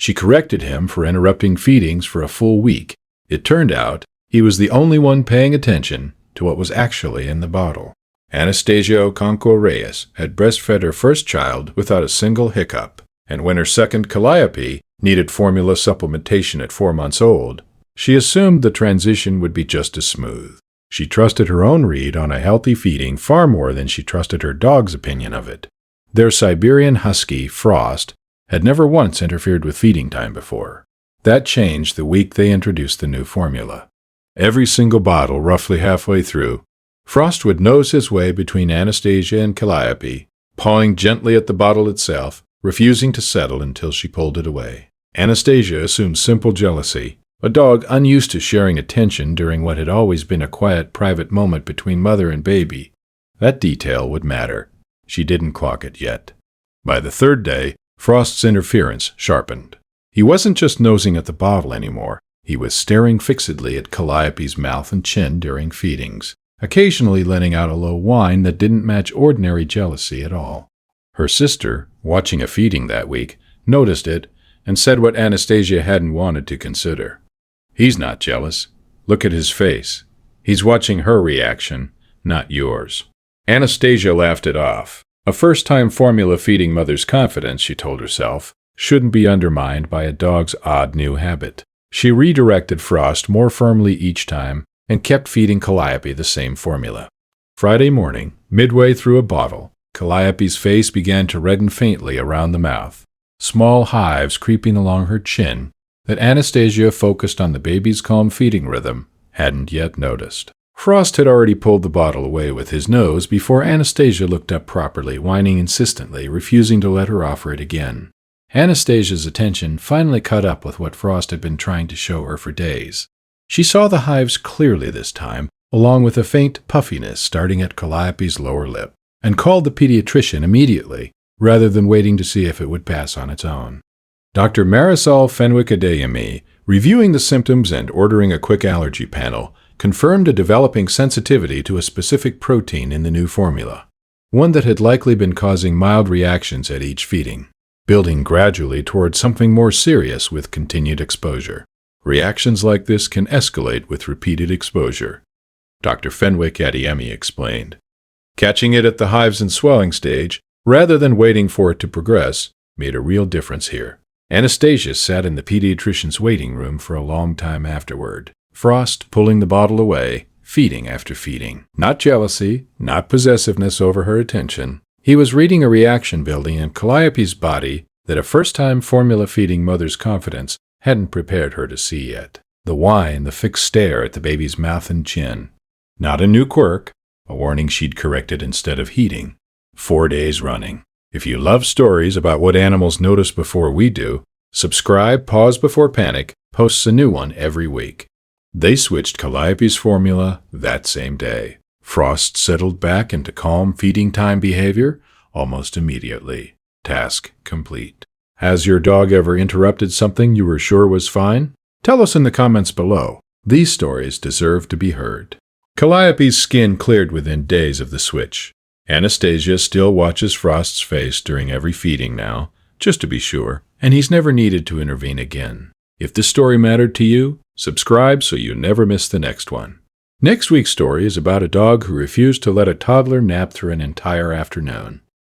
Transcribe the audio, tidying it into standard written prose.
She corrected him for interrupting feedings for a full week. It turned out he was the only one paying attention to what was actually in the bottle. Anastasia Okonkwo-Reyes had breastfed her first child without a single hiccup, and when her second, Calliope, needed formula supplementation at 4 months old, she assumed the transition would be just as smooth. She trusted her own read on a healthy feeding far more than she trusted her dog's opinion of it. Their Siberian Husky, Frost, had never once interfered with feeding time before. That changed the week they introduced the new formula. Every single bottle, roughly halfway through, Frost would nose his way between Anastasia and Calliope, pawing gently at the bottle itself, refusing to settle until she pulled it away. Anastasia assumed simple jealousy, a dog unused to sharing attention during what had always been a quiet, private moment between mother and baby. That detail would matter. She didn't clock it yet. By the third day, Frost's interference sharpened. He wasn't just nosing at the bottle anymore. He was staring fixedly at Calliope's mouth and chin during feedings, occasionally letting out a low whine that didn't match ordinary jealousy at all. Her sister, watching a feeding that week, noticed it and said what Anastasia hadn't wanted to consider. "He's not jealous. Look at his face. He's watching her reaction, not yours." Anastasia laughed it off. A first-time formula feeding mother's confidence, she told herself, shouldn't be undermined by a dog's odd new habit. She redirected Frost more firmly each time and kept feeding Calliope the same formula. Friday morning, midway through a bottle, Calliope's face began to redden faintly around the mouth, small hives creeping along her chin that Anastasia, focused on the baby's calm feeding rhythm, hadn't yet noticed. Frost had already pulled the bottle away with his nose before Anastasia looked up properly, whining insistently, refusing to let her offer it again. Anastasia's attention finally caught up with what Frost had been trying to show her for days. She saw the hives clearly this time, along with a faint puffiness starting at Calliope's lower lip, and called the pediatrician immediately, rather than waiting to see if it would pass on its own. Dr. Marisol Fenwick-Adeyemi, reviewing the symptoms and ordering a quick allergy panel, confirmed a developing sensitivity to a specific protein in the new formula, one that had likely been causing mild reactions at each feeding, building gradually towards something more serious with continued exposure. Reactions like this can escalate with repeated exposure, Dr. Fenwick-Adeyemi explained. Catching it at the hives and swelling stage, rather than waiting for it to progress, made a real difference here. Anastasia sat in the pediatrician's waiting room for a long time afterward, Frost pulling the bottle away, feeding after feeding. Not jealousy, not possessiveness over her attention. He was reading a reaction building in Calliope's body that a first-time formula-feeding mother's confidence hadn't prepared her to see yet. The whine, the fixed stare at the baby's mouth and chin. Not a new quirk, a warning she'd corrected instead of heeding. 4 days running. If you love stories about what animals notice before we do, subscribe Pause Before Panic posts a new one every week. They switched Calliope's formula that same day. Frost settled back into calm feeding time behavior almost immediately. Task complete. Has your dog ever interrupted something you were sure was fine? Tell us in the comments below. These stories deserve to be heard. Calliope's skin cleared within days of the switch. Anastasia still watches Frost's face during every feeding now, just to be sure, and he's never needed to intervene again. If this story mattered to you, subscribe so you never miss the next one. Next week's story is about a dog who refused to let a toddler nap through an entire afternoon.